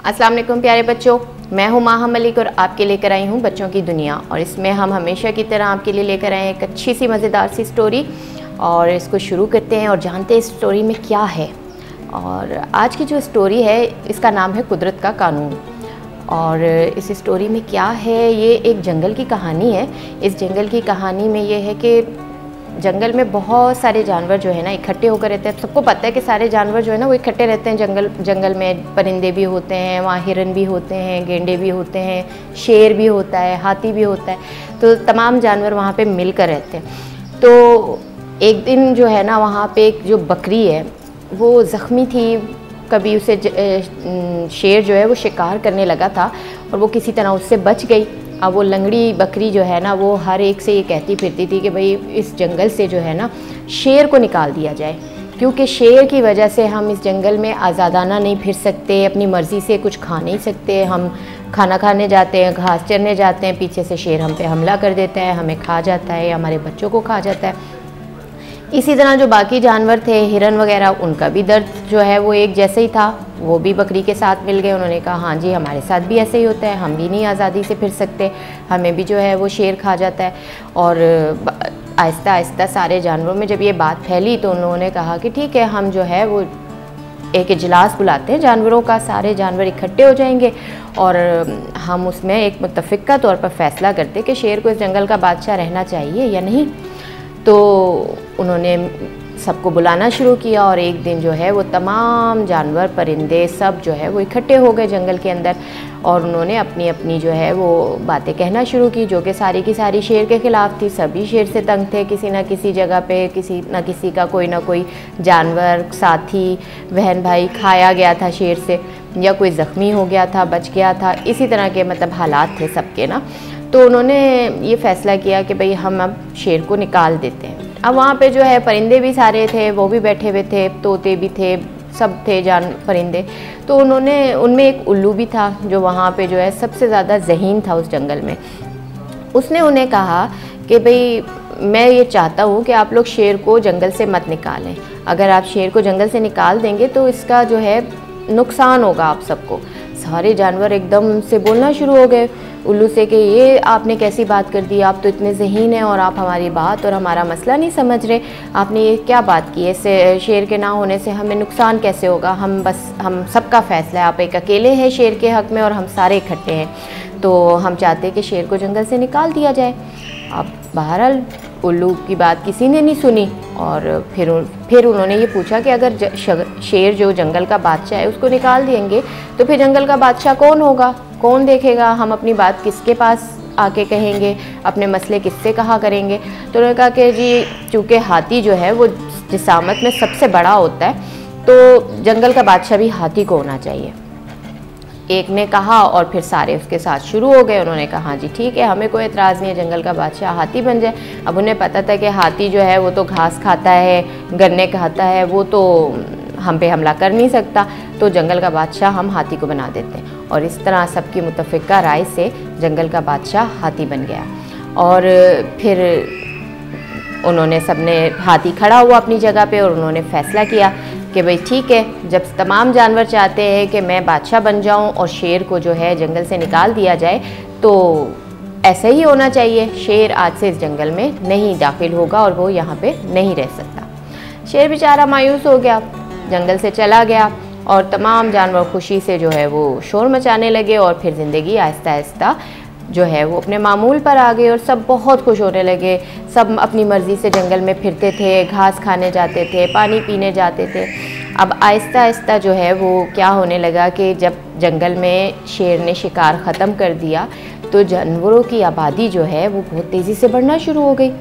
अस्सलाम वालेकुम प्यारे बच्चों, मैं हूँ माहा मलिक और आपके लेकर आई हूँ बच्चों की दुनिया। और इसमें हम हमेशा की तरह आपके लिए लेकर आए एक अच्छी सी मज़ेदार सी स्टोरी और इसको शुरू करते हैं और जानते हैं इस स्टोरी में क्या है। और आज की जो स्टोरी है इसका नाम है कुदरत का कानून। और इस स्टोरी में क्या है, ये एक जंगल की कहानी है। इस जंगल की कहानी में ये है कि जंगल में बहुत सारे जानवर जो है ना इकट्ठे होकर रहते हैं। सबको पता है कि सारे जानवर जो है ना वो इकट्ठे रहते हैं जंगल में। परिंदे भी होते हैं, वहाँ हिरन भी होते हैं, गेंडे भी होते हैं, शेर भी होता है, हाथी भी होता है। तो तमाम जानवर वहाँ पे मिलकर रहते हैं। तो एक दिन जो है ना वहाँ पे एक जो बकरी है वो ज़ख्मी थी। कभी उसे शेर जो है वो शिकार करने लगा था और वो किसी तरह उससे बच गई। अब वो लंगड़ी बकरी जो है ना वो हर एक से ये कहती फिरती थी कि भाई इस जंगल से जो है ना शेर को निकाल दिया जाए, क्योंकि शेर की वजह से हम इस जंगल में आज़ादाना नहीं फिर सकते, अपनी मर्ज़ी से कुछ खा नहीं सकते। हम खाना खाने जाते हैं, घास चरने जाते हैं, पीछे से शेर हम पे हमला कर देता है, हमें खा जाता है या हमारे बच्चों को खा जाता है। इसी तरह जो बाकी जानवर थे, हिरन वगैरह, उनका भी दर्द जो है वो एक जैसे ही था। वो भी बकरी के साथ मिल गए। उन्होंने कहा हाँ जी हमारे साथ भी ऐसे ही होता है, हम भी नहीं आज़ादी से फिर सकते, हमें भी जो है वो शेर खा जाता है। और आहिस्ता आहिस्ता सारे जानवरों में जब ये बात फैली तो उन्होंने कहा कि ठीक है हम जो है वो एक इजलास बुलाते हैं जानवरों का, सारे जानवर इकट्ठे हो जाएंगे और हम उसमें एक मुत्तफ़िक़ा तौर पर फ़ैसला करते कि शेर को इस जंगल का बादशाह रहना चाहिए या नहीं। तो उन्होंने सबको बुलाना शुरू किया और एक दिन जो है वो तमाम जानवर, परिंदे सब जो है वो इकट्ठे हो गए जंगल के अंदर। और उन्होंने अपनी अपनी जो है वो बातें कहना शुरू की, जो कि सारी की सारी शेर के ख़िलाफ़ थी। सभी शेर से तंग थे। किसी न किसी जगह पे किसी न किसी का कोई ना कोई जानवर, साथी, बहन भाई खाया गया था शेर से, या कोई ज़ख्मी हो गया था, बच गया था। इसी तरह के मतलब हालात थे सबके ना। तो उन्होंने ये फ़ैसला किया कि भाई हम अब शेर को निकाल देते हैं। अब वहाँ पे जो है परिंदे भी सारे थे, वो भी बैठे हुए थे, तोते भी थे, सब थे परिंदे। तो उन्होंने उनमें एक उल्लू भी था जो वहाँ पे जो है सबसे ज़्यादा ज़हीन था उस जंगल में। उसने उन्हें कहा कि भाई मैं ये चाहता हूँ कि आप लोग शेर को जंगल से मत निकालें। अगर आप शेर को जंगल से निकाल देंगे तो इसका जो है नुकसान होगा आप सबको। सारे जानवर एकदम से बोलना शुरू हो गए उल्लू से कि ये आपने कैसी बात कर दी, आप तो इतने ज़हीन हैं और आप हमारी बात और हमारा मसला नहीं समझ रहे। आपने ये क्या बात की है, इससे शेर के ना होने से हमें नुकसान कैसे होगा? हम सबका फ़ैसला है, आप एक अकेले हैं शेर के हक़ में और हम सारे इकट्ठे हैं। तो हम चाहते हैं कि शेर को जंगल से निकाल दिया जाए। अब बहरहाल उल्लू की बात किसी ने नहीं सुनी और फिर उन्होंने ये पूछा कि अगर शेर जो जंगल का बादशाह है उसको निकाल देंगे तो फिर जंगल का बादशाह कौन होगा, कौन देखेगा? हम अपनी बात किसके पास आके कहेंगे, अपने मसले किससे कहा करेंगे? तो उन्होंने कहा कि जी चूँकि हाथी जो है वो जिसामत में सबसे बड़ा होता है तो जंगल का बादशाह भी हाथी को होना चाहिए। एक ने कहा और फिर सारे उसके साथ शुरू हो गए। उन्होंने कहा हाँ जी ठीक है, हमें कोई एतराज़ नहीं है, जंगल का बादशाह हाथी बन जाए। अब उन्हें पता था कि हाथी जो है वो तो घास खाता है, गन्ने खाता है, वो तो हम पे हमला कर नहीं सकता, तो जंगल का बादशाह हम हाथी को बना देते हैं। और इस तरह सबकी मुत्तफ़िक़ा राय से जंगल का बादशाह हाथी बन गया। और फिर उन्होंने सबने हाथी खड़ा हुआ अपनी जगह पे और उन्होंने फ़ैसला किया कि भाई ठीक है, जब तमाम जानवर चाहते हैं कि मैं बादशाह बन जाऊं और शेर को जो है जंगल से निकाल दिया जाए तो ऐसा ही होना चाहिए। शेर आज से इस जंगल में नहीं दाखिल होगा और वो यहाँ पे नहीं रह सकता। शेर बेचारा मायूस हो गया, जंगल से चला गया और तमाम जानवर खुशी से जो है वो शोर मचाने लगे और फिर ज़िंदगी आहिस्ता आहिस्ता जो है वो अपने मामूल पर आ गए और सब बहुत खुश होने लगे। सब अपनी मर्ज़ी से जंगल में फिरते थे, घास खाने जाते थे, पानी पीने जाते थे। अब आहिस्ता आहिस्ता जो है वो क्या होने लगा कि जब जंगल में शेर ने शिकार ख़त्म कर दिया तो जानवरों की आबादी जो है वो बहुत तेज़ी से बढ़ना शुरू हो गई।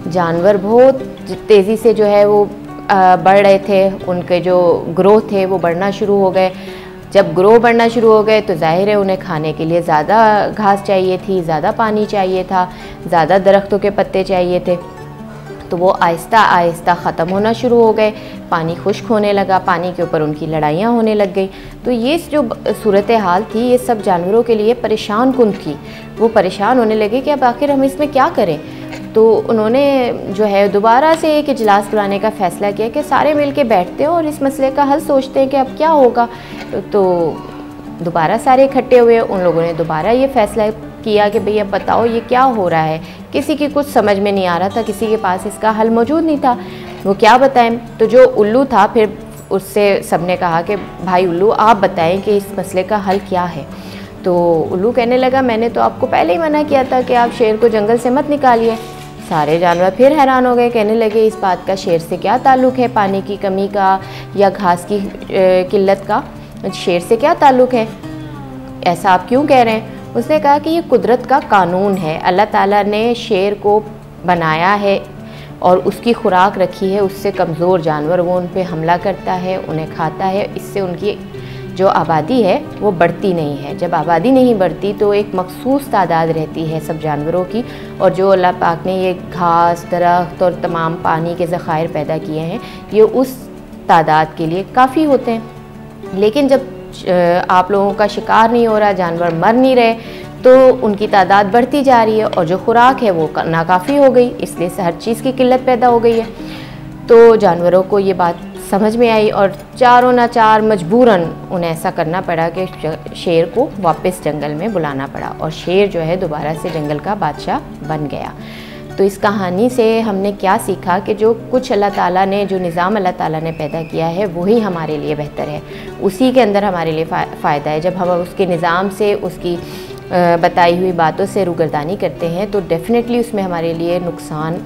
जानवर बहुत तेज़ी से जो है वो बढ़ रहे थे, उनके जो ग्रोथ थे वो बढ़ना शुरू हो गए। जब ग्रो बढ़ना शुरू हो गए तो जाहिर है उन्हें खाने के लिए ज़्यादा घास चाहिए थी, ज़्यादा पानी चाहिए था, ज़्यादा दरख्तों के पत्ते चाहिए थे। तो वो आहिस्ता आहिस्ता ख़त्म होना शुरू हो गए। पानी खुश्क होने लगा, पानी के ऊपर उनकी लड़ाइयाँ होने लग गई। तो ये जो सूरत हाल थी ये सब जानवरों के लिए परेशान कुन थी। वो परेशान होने लगे कि अब आखिर हम इसमें क्या करें। तो उन्होंने जो है दोबारा से एक इजलास बुलाने का फ़ैसला किया कि सारे मिल के बैठते हैं और इस मसले का हल सोचते हैं कि अब क्या होगा। तो दोबारा सारे इकट्ठे हुए। उन लोगों ने दोबारा ये फैसला किया कि भैया बताओ ये क्या हो रहा है। किसी की कुछ समझ में नहीं आ रहा था, किसी के पास इसका हल मौजूद नहीं था, वो क्या बताएं। तो जो उल्लू था फिर उससे सबने कहा कि भाई उल्लू आप बताएं कि इस मसले का हल क्या है। तो उल्लू कहने लगा मैंने तो आपको पहले ही मना किया था कि आप शेर को जंगल से मत निकालिए। सारे जानवर फिर हैरान हो गए, कहने लगे इस बात का शेर से क्या ताल्लुक़ है, पानी की कमी का या घास की किल्लत का शेर से क्या ताल्लुक़ है, ऐसा आप क्यों कह रहे हैं। उसने कहा कि ये कुदरत का कानून है, अल्लाह ताला ने शेर को बनाया है और उसकी खुराक रखी है, उससे कमज़ोर जानवर वो उन पे हमला करता है, उन्हें खाता है, इससे उनकी जो आबादी है वो बढ़ती नहीं है। जब आबादी नहीं बढ़ती तो एक मखसूस तादाद रहती है सब जानवरों की, और जो अल्लाह पाक ने ये घास, दरख्त और तमाम पानी के ज़खायर पैदा किए हैं ये उस तादाद के लिए काफ़ी होते हैं। लेकिन जब आप लोगों का शिकार नहीं हो रहा, जानवर मर नहीं रहे, तो उनकी तादाद बढ़ती जा रही है और जो खुराक है वो नाकाफ़ी हो गई, इसलिए हर चीज़ की किल्लत पैदा हो गई है। तो जानवरों को ये बात समझ में आई और चारों नाचार मजबूरन उन्हें ऐसा करना पड़ा कि शेर को वापस जंगल में बुलाना पड़ा और शेर जो है दोबारा से जंगल का बादशाह बन गया। तो इस कहानी से हमने क्या सीखा कि जो कुछ अल्लाह ताला ने, जो निज़ाम अल्लाह ताला ने पैदा किया है वही हमारे लिए बेहतर है, उसी के अंदर हमारे लिए फ़ायदा है। जब हम उसके निज़ाम से, उसकी बताई हुई बातों से रूगर्दानी करते हैं तो डेफ़िनेटली उसमें हमारे लिए नुकसान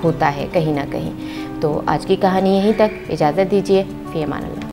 होता है कहीं ना कहीं। तो आज की कहानी यहीं तक, इजाज़त दीजिए, फ़ी अमान अल्लाह।